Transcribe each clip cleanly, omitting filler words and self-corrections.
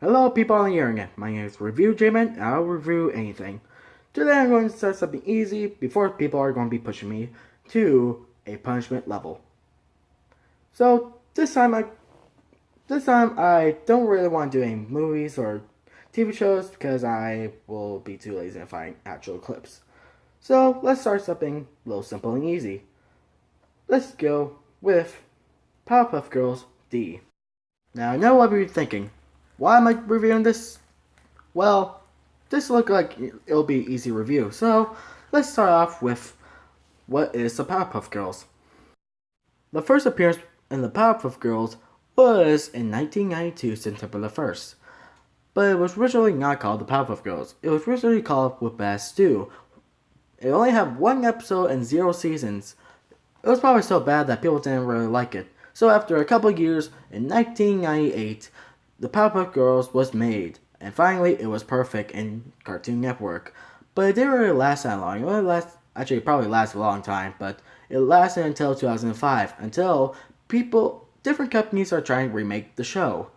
Hello people on the internet, my name is Review Jamin and I'll review anything. Today I'm going to start something easy before people are going to be pushing me to a punishment level. So this time I don't really want to do any movies or TV shows because I will be too lazy to find actual clips. So let's start something a little simple and easy. Let's go with Powerpuff Girls D. Now I know what you're thinking. Why am I reviewing this? Well, this looks like it'll be an easy review. So, let's start off with what is the Powerpuff Girls. The first appearance in the Powerpuff Girls was in 1992, September the 1st. But it was originally not called the Powerpuff Girls. It was originally called Whip Ass Stew. It only had one episode and 0 seasons. It was probably so bad that people didn't really like it. So after a couple years, in 1998, the Powerpuff Girls was made, and finally it was perfect in Cartoon Network. But it didn't really last that long. It probably lasted a long time, but it lasted until 2005, until different companies are trying to remake the show.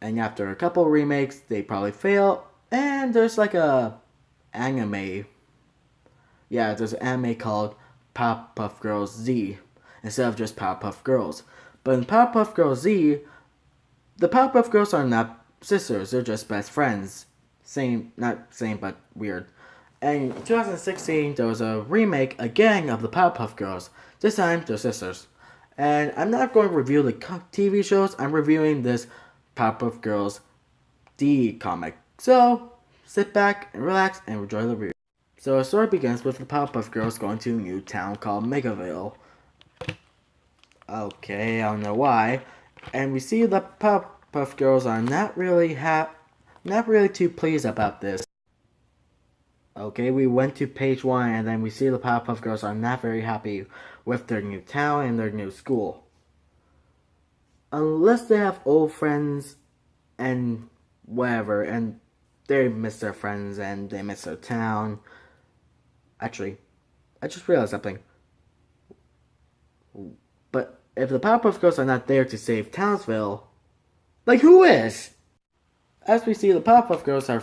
And after a couple remakes, they probably fail, and there's like a anime. Yeah, there's an anime called Powerpuff Girls Z, instead of just Powerpuff Girls. But in Powerpuff Girls Z, the Powerpuff Girls are not sisters, they're just best friends. Not same, but weird. And in 2016, there was a remake again of the Powerpuff Girls. This time, they're sisters. And I'm not going to review the TV shows, I'm reviewing this Powerpuff Girls D comic. So, sit back and relax and enjoy the review. So, the story begins with the Powerpuff Girls going to a new town called Megaville. Okay, I don't know why. And we see the Powerpuff Girls are not really too pleased about this. Okay, we went to page 1 and then we see the Powerpuff Girls are not very happy with their new town and their new school. Unless they have old friends and whatever, and they miss their friends and they miss their town. Actually, I just realized something. But if the Powerpuff Girls are not there to save Townsville, like who is? As we see, the Powerpuff Girls are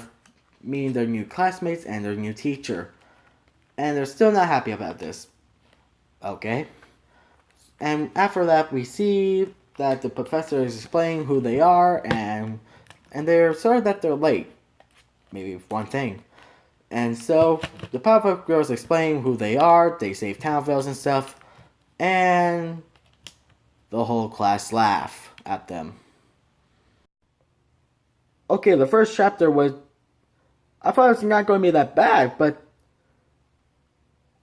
meeting their new classmates and their new teacher. And they're still not happy about this. Okay. And after that, we see that the professor is explaining who they are, and they're sorry that they're late. Maybe one thing. And so, the Powerpuff Girls explain who they are, they save Townsville and stuff, and the whole class laugh at them. Okay, the first chapter was... I thought it was not going to be that bad, but...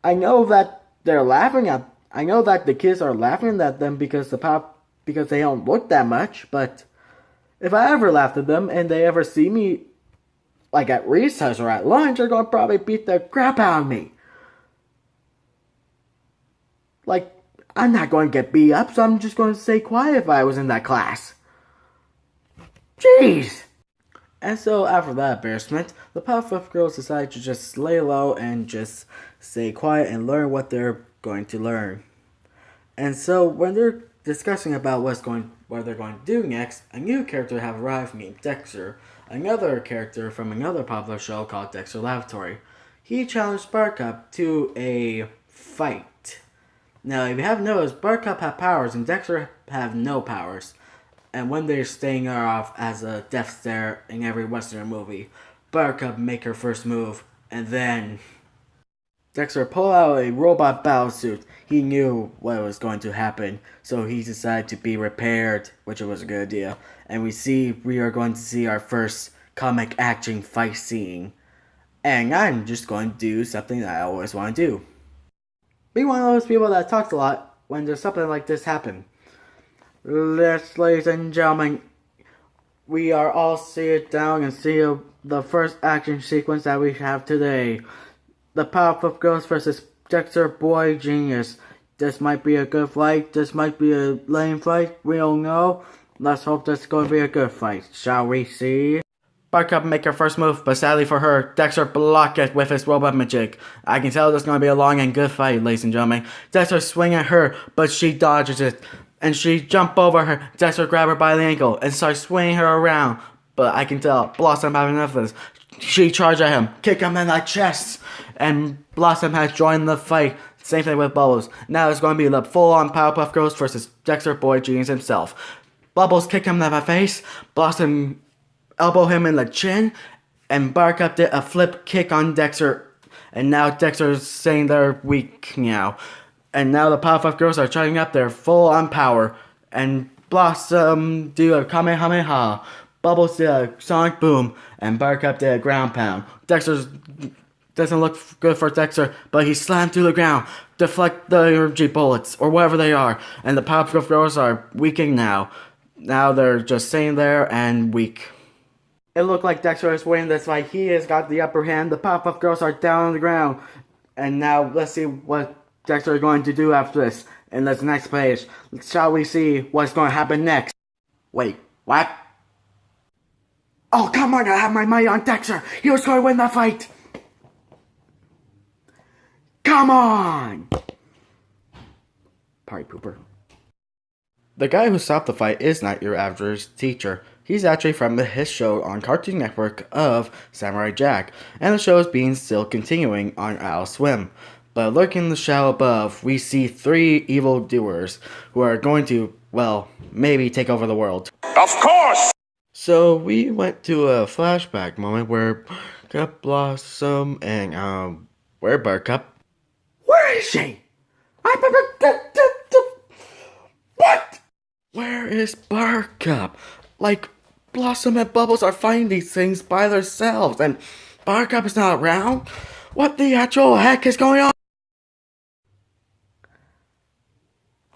I know that they're laughing at... I know that the kids are laughing at them because they don't look that much, but... If I ever laughed at them and they ever see me, like at recess or at lunch, they're going to probably beat the crap out of me. Like... I'm not going to get beat up, so I'm just going to stay quiet if I was in that class. Jeez! And so, after that embarrassment, the Powerpuff Girls decide to just lay low and just stay quiet and learn what they're going to learn. And so, when they're discussing about what they're going to do next, a new character have arrived named Dexter, another character from another popular show called Dexter Laboratory. He challenged Buttercup to a fight. Now, if you haven't noticed, Buttercup have powers and Dexter have no powers. And when they're staying her off as a death stare in every Western movie, Buttercup make her first move, and then Dexter pull out a robot battlesuit. He knew what was going to happen, so he decided to be repaired, which was a good idea. And we are going to see our first comic action fight scene. And I'm just going to do something that I always want to do. Be one of those people that talks a lot when there's something like this happen. Yes, ladies and gentlemen, we are all sit down and see the first action sequence that we have today. The Powerpuff Girls versus Dexter Boy Genius. This might be a good fight, this might be a lame fight, we don't know. Let's hope this is going to be a good fight, shall we see? Buttercup make her first move, but sadly for her, Dexter blocked it with his robot magic. I can tell this is going to be a long and good fight, ladies and gentlemen. Dexter swing at her, but she dodges it. And she jump over her. Dexter grab her by the ankle and starts swinging her around. But I can tell Blossom having enough of this. She charged at him, kick him in the chest, and Blossom has joined the fight. Same thing with Bubbles. Now it's going to be the full-on Powerpuff Girls versus Dexter Boy Genius himself. Bubbles kick him in the face, Blossom elbow him in the chin, and Buttercup did a flip kick on Dexter. And now Dexter's saying they're weak now. And now the Powerpuff Girls are charging up their full-on power. And Blossom do a Kamehameha. Bubbles did a Sonic Boom. And Buttercup did a Ground Pound. Dexter doesn't look good for Dexter, but he slammed through the ground. Deflect the energy bullets, or whatever they are. And the Powerpuff Girls are weakening now. Now they're just sitting there and weak. It looked like Dexter is winning this fight. He has got the upper hand. The Powerpuff Girls are down on the ground. And now let's see what Dexter is going to do after this. In this next page, shall we see what's going to happen next? Wait, what? Oh, come on, I have my money on Dexter. He was going to win that fight. Come on! Party pooper. The guy who stopped the fight is not your average teacher. He's actually from his show on Cartoon Network of Samurai Jack, and the show is being still continuing on Adult Swim. But lurking in the shadow above, we see 3 evildoers who are going to, well, maybe take over the world. Of course! So we went to a flashback moment where Buttercup, Blossom, and, where Buttercup? Where is she? What? Where is Buttercup? Like, Blossom and Bubbles are fighting these things by themselves, and Buttercup is not around? What the actual heck is going on?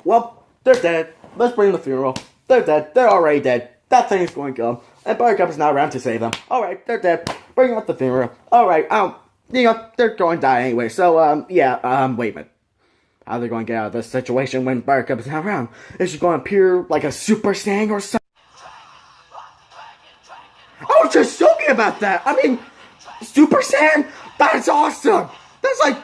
Well, they're dead. Let's bring the funeral. They're dead. They're already dead. That thing is going to kill them. And Buttercup is not around to save them. Alright, they're dead. Bring out the funeral. Alright, they're going to die anyway. So, wait a minute. How are they going to get out of this situation when Buttercup is not around? Is she going to appear like a Super Saiyan or something? I was just joking about that. I mean, Super Saiyan? That's awesome. That's like...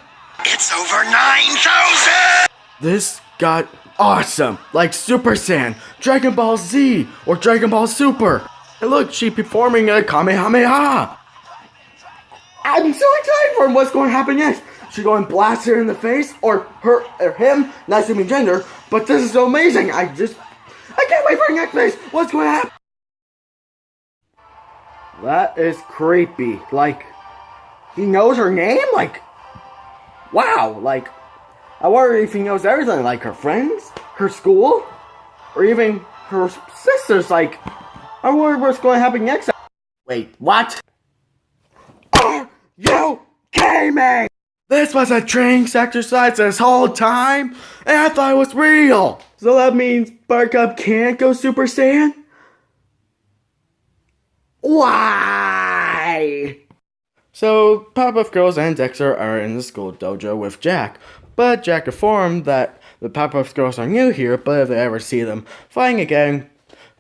It's over 9,000! This got awesome. Like Super Saiyan, Dragon Ball Z, or Dragon Ball Super. And look, she's performing a Kamehameha. I'm so excited for what's going to happen next. She going to blast her in the face, or her, or him, not assuming gender, but this is so amazing. I can't wait for the next phase. What's going to happen? That is creepy. Like, he knows her name? Like, wow. Like, I wonder if he knows everything. Like, her friends, her school, or even her sisters. Like, I wonder what's going to happen next. Wait, what? Are you kidding me? This was a training exercise this whole time, and I thought it was real. So that means Buttercup can't go Super Saiyan? Why? So, Powerpuff Girls and Dexter are in the school dojo with Jack, but Jack informed that the Powerpuff Girls are new here, but if they ever see them fighting again,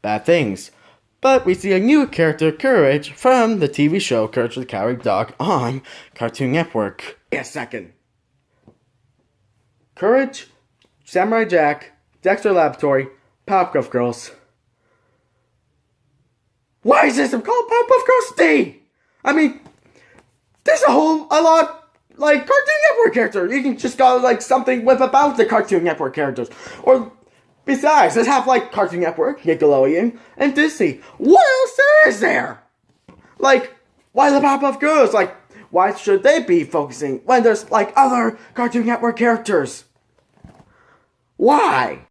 bad things. But we see a new character, Courage, from the TV show Courage the Cowardly Dog on Cartoon Network. Wait a second. Courage, Samurai Jack, Dexter Laboratory, Powerpuff Girls. Why is this called Powerpuff Girls D? I mean, there's a lot, like, Cartoon Network characters. You can just go, like, something with about the Cartoon Network characters. Or, besides, let's have, like, Cartoon Network, Nickelodeon, and Disney. What else is there? Like, why the Powerpuff Girls? Like, why should they be focusing when there's, like, other Cartoon Network characters? Why?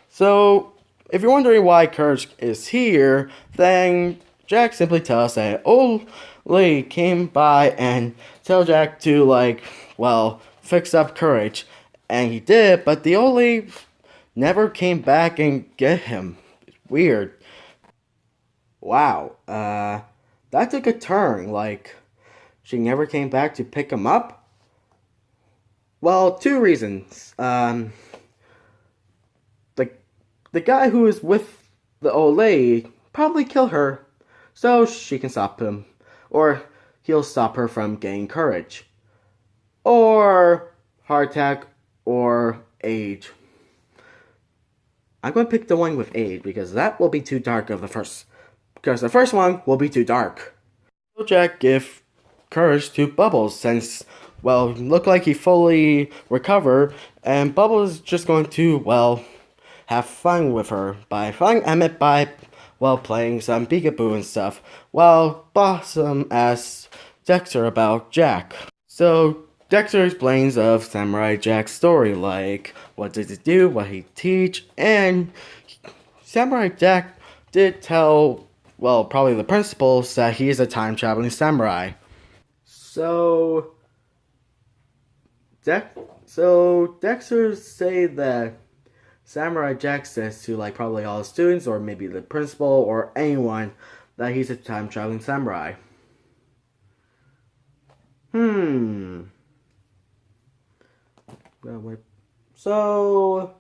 So, if you're wondering why Courage is here, then Jack simply tells us that old lady came by and tell Jack to, like, well, fix up Courage. And he did, but the old lady never came back and get him. It's weird. Wow, that took a turn. Like, she never came back to pick him up? Well, 2 reasons. The guy who is with the old lady probably kill her so she can stop him. Or he'll stop her from getting Courage. Or heart attack or age. I'm going to pick the one with age because that will be too dark of the first because the first one will be too dark. So Jack give courage to Bubbles since, well, look like he fully recovered, and Bubbles is just going to, well, have fun with her. By fun, I meant by, well, playing some peekaboo and stuff, while Blossom asks Dexter about Jack. So Dexter explains of Samurai Jack's story, like what did he do, what he teach, and Samurai Jack did tell, well, probably the principals that he is a time-traveling samurai. So Dexter say that Samurai Jack says to like probably all the students or maybe the principal or anyone that he's a time-traveling samurai. So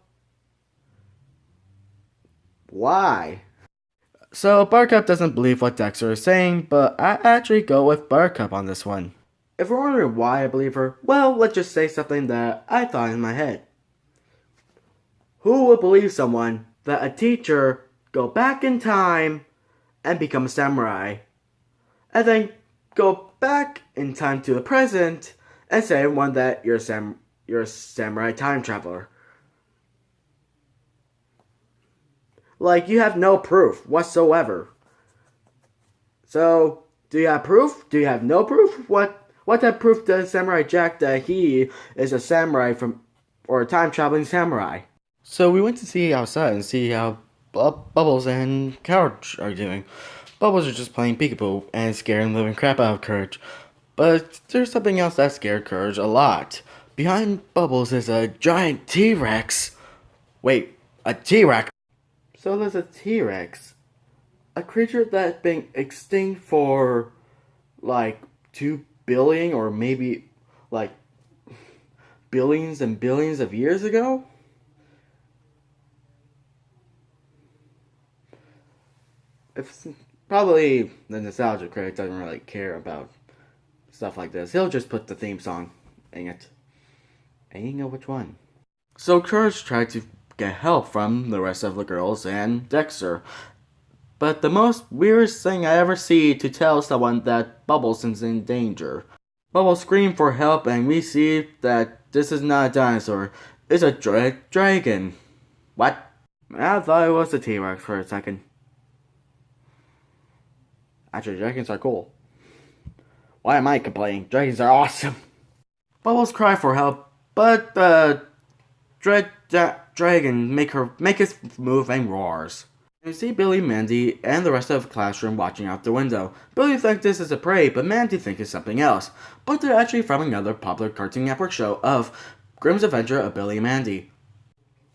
why? So Buttercup doesn't believe what Dexter is saying, but I actually go with Buttercup on this one. If we're wondering why I believe her, well, let's just say something that I thought in my head. Who would believe someone that a teacher go back in time and become a samurai, and then go back in time to the present and say one that you're a samurai time traveler? Like, you have no proof whatsoever. So, do you have proof? Do you have no proof? What type of proof does Samurai Jack that he is a samurai or a time-traveling samurai? So we went to see outside and see how Bubbles and Courage are doing. Bubbles are just playing peekaboo and scaring the living crap out of Courage. But there's something else that scared Courage a lot. Behind Bubbles is a giant T-Rex. Wait, a T-Rex? So there's a T-Rex, a creature that's been extinct for like 2 billion or maybe like billions and billions of years ago? It's probably the nostalgia critic doesn't really care about stuff like this. He'll just put the theme song in it. And you know which one. So Courage tried to get help from the rest of the girls and Dexter. But the most weirdest thing I ever see to tell someone that Bubbles is in danger. Bubbles screamed for help and we see that this is not a dinosaur. It's a dragon. What? I thought it was a T-Rex for a second. Actually, dragons are cool. Why am I complaining? Dragons are awesome. Bubbles cry for help, but the dragon make its move and roars. You see Billy, Mandy, and the rest of the classroom watching out the window. Billy thinks this is a prey, but Mandy thinks it's something else. But they're actually from another popular Cartoon Network show of Grimm's Adventure of Billy and Mandy.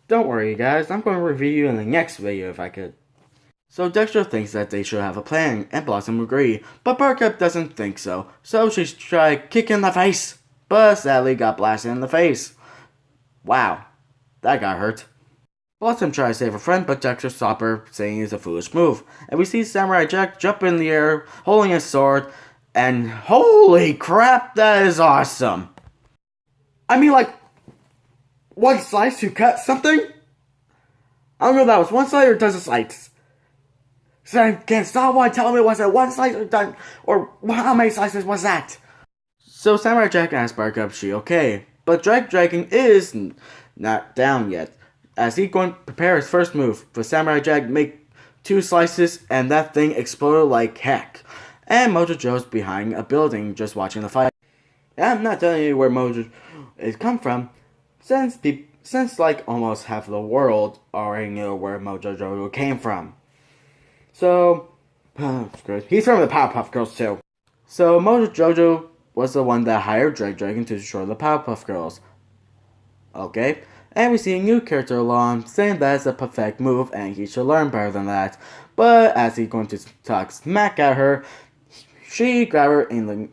Don't worry, guys. I'm going to review you in the next video if I could. So Dexter thinks that they should have a plan, and Blossom agree, but Buttercup doesn't think so. So she tried kicking in the face, but sadly got blasted in the face. Wow, that got hurt. Blossom tries to save her friend, but Dexter stops her, saying it's a foolish move. And we see Samurai Jack jump in the air, holding his sword, and holy crap, that is awesome! I mean, like, one slice to cut something? I don't know if that was one slice or dozen slices. So can someone tell me, was it one slice or done, or how many slices was that? So Samurai Jack asks Buttercup if she okay, but Dragon is not down yet, as he's going to prepare his first move. For Samurai Jack make 2 slices and that thing exploded like heck. And Mojo Joe's behind a building just watching the fight. And I'm not telling you where Mojo is come from, since like almost half of the world already knew where Mojo Joe came from. So, he's from the Powerpuff Girls too. So Mojo Jojo was the one that hired Dragon to destroy the Powerpuff Girls. Okay, and we see a new character along, saying that's a perfect move and he should learn better than that. But as he's going to talk smack at her, she grabs her in the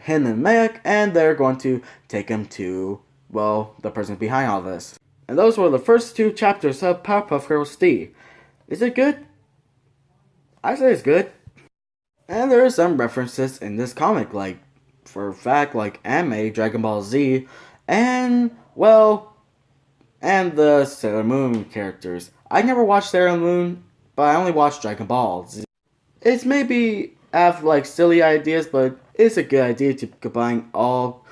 hand and neck, and they're going to take him to, well, the person behind all this. And those were the first 2 chapters of Powerpuff Girls D. Is it good? I say it's good. And there are some references in this comic, like, for a fact, like anime, Dragon Ball Z, and, well, and the Sailor Moon characters. I never watched Sailor Moon, but I only watched Dragon Ball Z. It's maybe have like silly ideas, but it's a good idea to combine all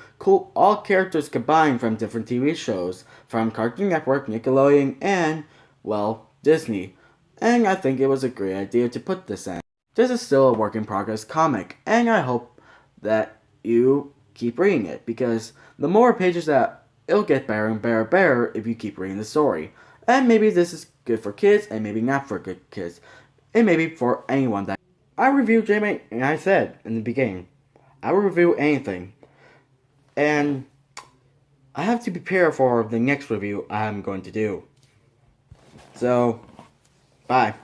characters combined from different TV shows, from Cartoon Network, Nickelodeon, and well, Disney. And I think it was a great idea to put this in. This is still a work in progress comic, and I hope that you keep reading it because the more pages that it'll get better and better and better if you keep reading the story. And maybe this is good for kids, and maybe not for good kids. It may be for anyone that I review Jamie, and I said in the beginning, I will review anything. And I have to prepare for the next review I'm going to do. So, bye.